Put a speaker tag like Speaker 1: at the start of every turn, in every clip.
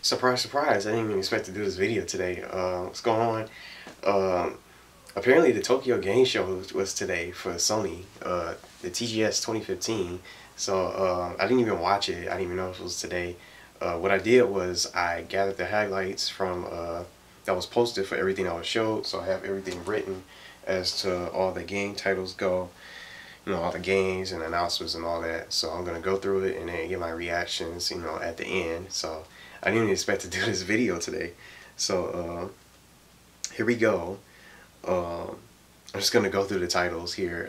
Speaker 1: Surprise, surprise, I didn't even expect to do this video today. What's going on? Apparently the Tokyo Game Show was today for Sony, the TGS 2015. So I didn't even watch it. I didn't even know if it was today. What I did was I gathered the highlights from that was posted for everything that was showed. So I have everything written as to all the game titles go, all the games and announcements and all that. So I'm gonna go through it and then get my reactions, at the end. So I didn't even expect to do this video today. So here we go. I'm just gonna go through the titles here.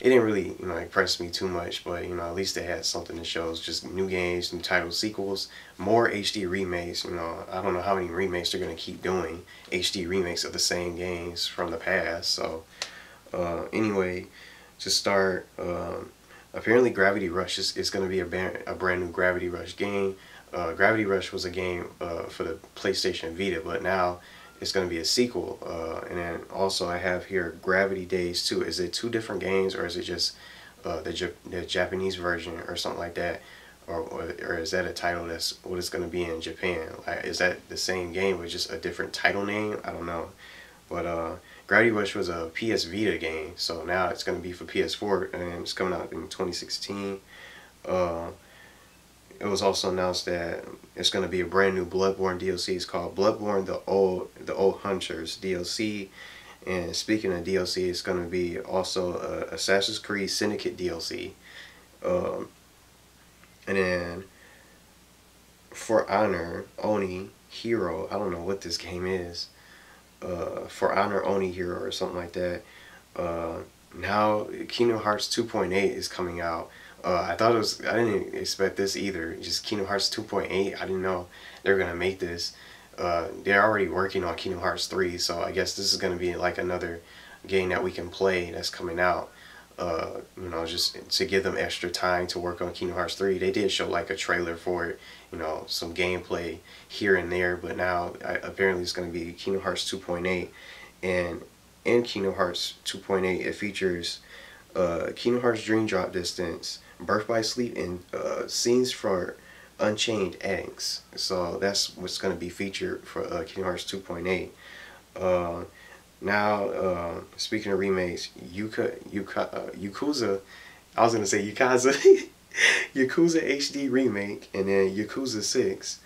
Speaker 1: It didn't really, impress me too much, but at least they had something that shows just new games, new titles, sequels, more HD remakes. I don't know how many remakes they're gonna keep doing, HD remakes of the same games from the past. So anyway, to start, apparently Gravity Rush is going to be a brand new Gravity Rush game. Gravity Rush was a game for the PlayStation Vita, but now it's going to be a sequel. And then also I have here Gravity Daze 2. Is it two different games, or is it just the Japanese version or something like that? Or is that a title that's what it's going to be in Japan? Like, is that the same game with just a different title name? I don't know. But Gravity Rush was a PS Vita game, so now it's going to be for PS4, and it's coming out in 2016. It was also announced that it's going to be a brand new Bloodborne DLC. It's called Bloodborne: The Old Hunters DLC. And speaking of DLC, it's going to be also Assassin's Creed Syndicate DLC. And then For Honor Oni Hero, I don't know what this game is. For Honor Oni Hero or something like that. Now Kingdom Hearts 2.8 is coming out. I didn't expect this either. Just Kingdom Hearts 2.8. I didn't know they were gonna make this. They're already working on Kingdom Hearts 3, so I guess this is gonna be like another game that we can play that's coming out. Just to give them extra time to work on Kingdom Hearts 3. They did show like a trailer for it, some gameplay here and there, but now apparently it's going to be Kingdom Hearts 2.8. And in Kingdom Hearts 2.8 it features Kingdom Hearts Dream Drop Distance, Birth by Sleep, and scenes for Unchained eggs. So that's what's going to be featured for Kingdom Hearts 2.8. Now, speaking of remakes, Yakuza, I was going to say Yakuza, Yakuza HD remake, and then Yakuza 6,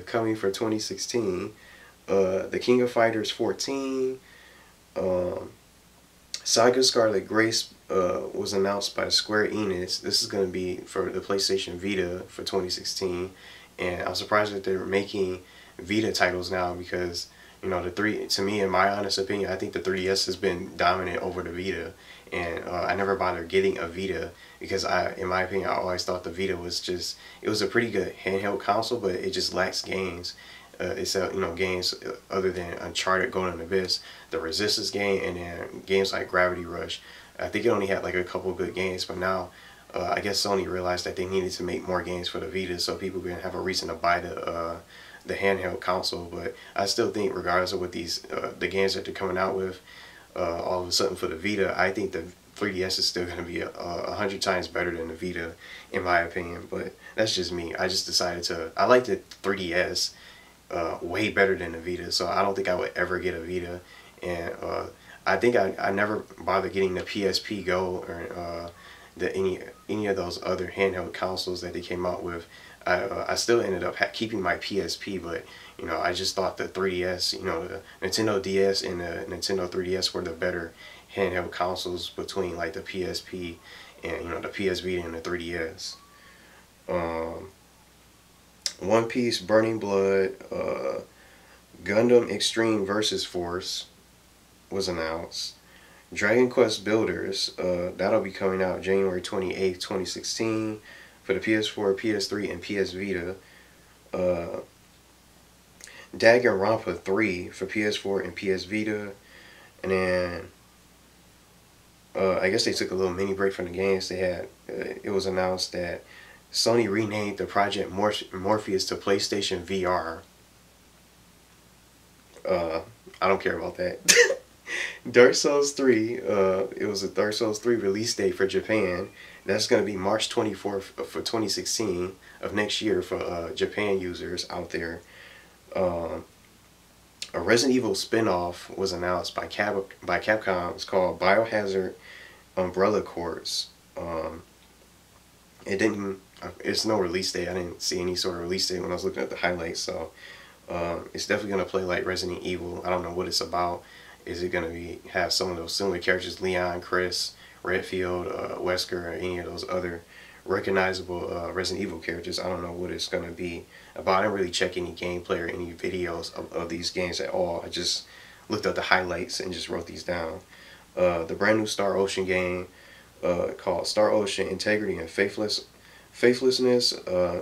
Speaker 1: coming for 2016. The King of Fighters 14, Saga Scarlet Grace was announced by Square Enix. This is going to be for the PlayStation Vita for 2016, and I'm surprised that they're making Vita titles now, because to me, in my honest opinion, I think the 3DS has been dominant over the Vita, and I never bothered getting a Vita because in my opinion, I always thought the Vita was it was a pretty good handheld console, but it just lacks games. It's games other than Uncharted, Golden Abyss, the Resistance game, and then games like Gravity Rush. I think it only had like a couple good games, but now I guess Sony realized that they needed to make more games for the Vita, so people can have a reason to buy the handheld console. But I still think, regardless of what the games that they're coming out with, all of a sudden for the Vita, I think the 3DS is still going to be 100 times better than the Vita, in my opinion. But that's just me. I just decided I like the 3DS way better than the Vita, so I don't think I would ever get a Vita. And I think I never bothered getting the PSP Go or any of those other handheld consoles that they came out with. I still ended up keeping my PSP, but I just thought the 3DS, the Nintendo DS and the Nintendo 3DS were the better handheld consoles between like the PSP and the PS Vita and the 3DS. One Piece Burning Blood, Gundam Extreme Versus Force was announced. Dragon Quest Builders, that'll be coming out January 28th, 2016 for the PS4, PS3, and PS Vita. Danganrompa 3 for PS4 and PS Vita. And then I guess they took a little mini break from the games. It was announced that Sony renamed the project Morpheus to PlayStation VR. I don't care about that. Dark Souls 3, it was a Dark Souls 3 release date for Japan. That's going to be March 24th for 2016 of next year for Japan users out there. A Resident Evil spin-off was announced by Capcom. It's called Biohazard Umbrella Corps. It didn't. It's no release date. I didn't see any sort of release date when I was looking at the highlights. So it's definitely gonna play like Resident Evil. I don't know what it's about. Is it gonna have some of those similar characters, Leon, Chris, Redfield, Wesker, or any of those other recognizable Resident Evil characters? I don't know what it's gonna be about. I didn't really check any gameplay or any videos of these games at all. I just looked at the highlights and just wrote these down. The brand new Star Ocean game called Star Ocean Integrity and Faithlessness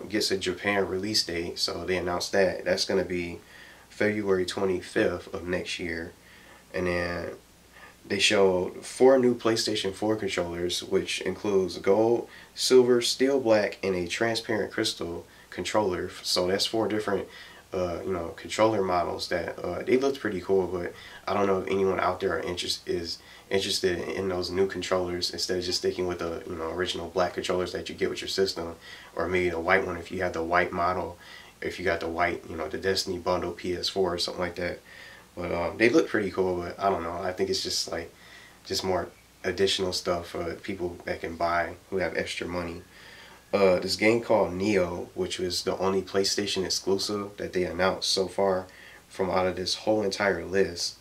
Speaker 1: gets a Japan release date, so they announced that. That's going to be February 25th of next year. And then they showed 4 new PlayStation 4 controllers, which includes gold, silver, steel black, and a transparent crystal controller. So that's 4 different controller models that they looked pretty cool, but I don't know if anyone out there is interested in those new controllers instead of just sticking with the original black controllers that you get with your system, or maybe the white one if you have the white model, if you got the white the Destiny bundle PS4 or something like that. But they look pretty cool, but I don't know. I think it's just more additional stuff for people that can buy who have extra money. This game called Neo, which was the only PlayStation exclusive that they announced so far from out of this whole entire list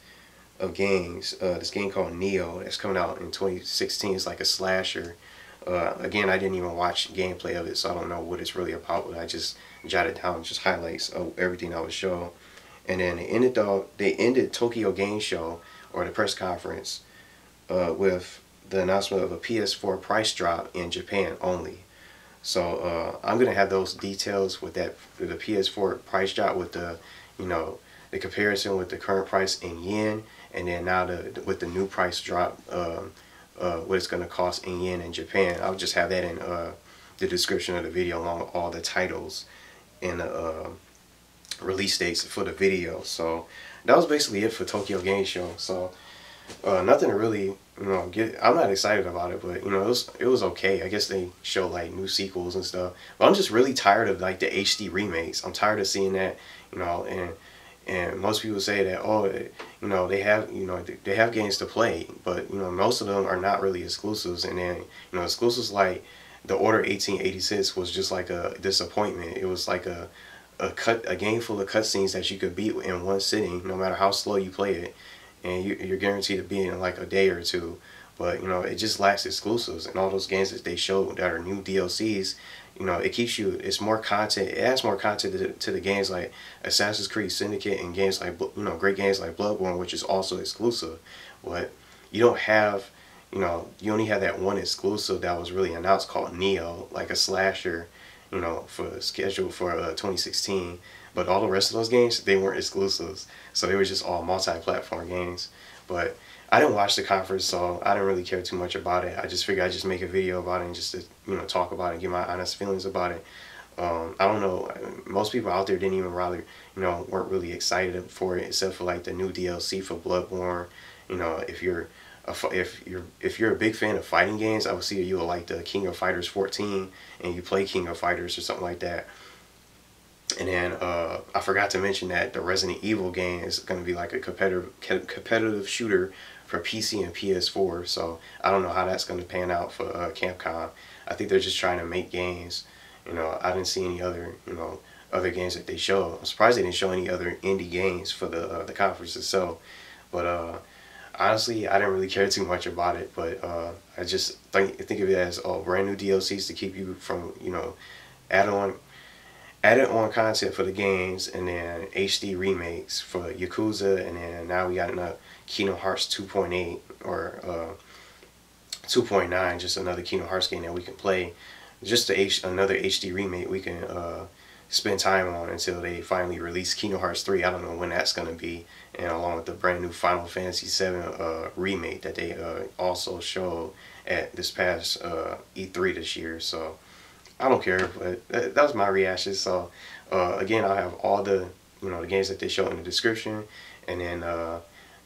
Speaker 1: of games. This game called Neo that's coming out in 2016. It's like a slasher. Again, I didn't even watch gameplay of it, so I don't know what it's really about, but I just jotted down just highlights of everything I was shown. And then they ended Tokyo Game Show, or the press conference, with the announcement of a PS4 price drop in Japan only. So I'm gonna have those details with the PS4 price drop, with the the comparison with the current price in yen, and then now with the new price drop, what it's gonna cost in yen in Japan. I'll just have that in the description of the video, along with all the titles and the release dates for the video. So that was basically it for Tokyo Game Show. So nothing to really I'm not excited about it, but it was okay. I guess they show like new sequels and stuff, but I'm just really tired of like the HD remakes. I'm tired of seeing that, and most people say that, oh, they have games to play, but most of them are not really exclusives. And then exclusives like the Order 1886 was just like a disappointment. It was like a game full of cutscenes that you could beat in one sitting, no matter how slow you play it, and you're guaranteed to beat it in like a day or two. But it just lacks exclusives, and all those games that they showed that are new DLCs, it keeps you. It's more content. It adds more content to the games like Assassin's Creed Syndicate, and games like great games like Bloodborne, which is also exclusive. But you don't have, you only have that one exclusive that was really announced called Neo, like a slasher, for scheduled for 2016. But all the rest of those games, they weren't exclusives, so they were just all multi-platform games. But I didn't watch the conference, so I didn't really care too much about it. I just figured I'd just make a video about it and just to talk about it and give my honest feelings about it. I don't know. Most people out there didn't even rather weren't really excited for it, except for like the new DLC for Bloodborne. If you're a big fan of fighting games, I would see you would like the King of Fighters 14, and you play King of Fighters or something like that. And then I forgot to mention that the Resident Evil game is going to be like a competitive shooter for PC and PS4. So I don't know how that's going to pan out for Capcom. I think they're just trying to make games. I didn't see any other other games that they showed. I'm surprised they didn't show any other indie games for the conference itself. But honestly, I didn't really care too much about it. But I just think of it as brand new DLCs to keep you from added on content for the games, and then HD remakes for Yakuza, and then now we got another Kingdom Hearts 2.8 or 2.9, just another Kingdom Hearts game that we can play. Just another HD remake we can spend time on until they finally release Kingdom Hearts 3. I don't know when that's going to be, and along with the brand new Final Fantasy 7 remake that they also showed at this past E3 this year. So I don't care, but that was my reaction. So again, I'll have all the the games that they show in the description, and then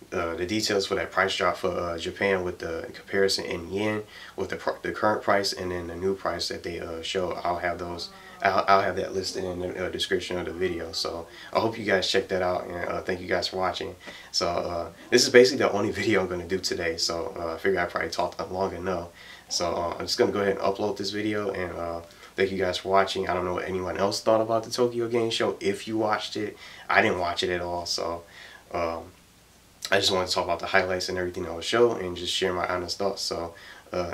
Speaker 1: the details for that price drop for Japan with the comparison in yen with the current price and then the new price that they show. I'll have those. I'll have that listed in the description of the video. So I hope you guys check that out, and thank you guys for watching. So this is basically the only video I'm going to do today. So I figure I probably talked long enough. So I'm just going to go ahead and upload this video, and thank you guys for watching. I don't know what anyone else thought about the Tokyo Game Show. If you watched it, I didn't watch it at all. So I just wanted to talk about the highlights and everything on the show and just share my honest thoughts. So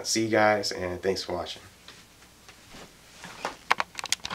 Speaker 1: see you guys, and thanks for watching.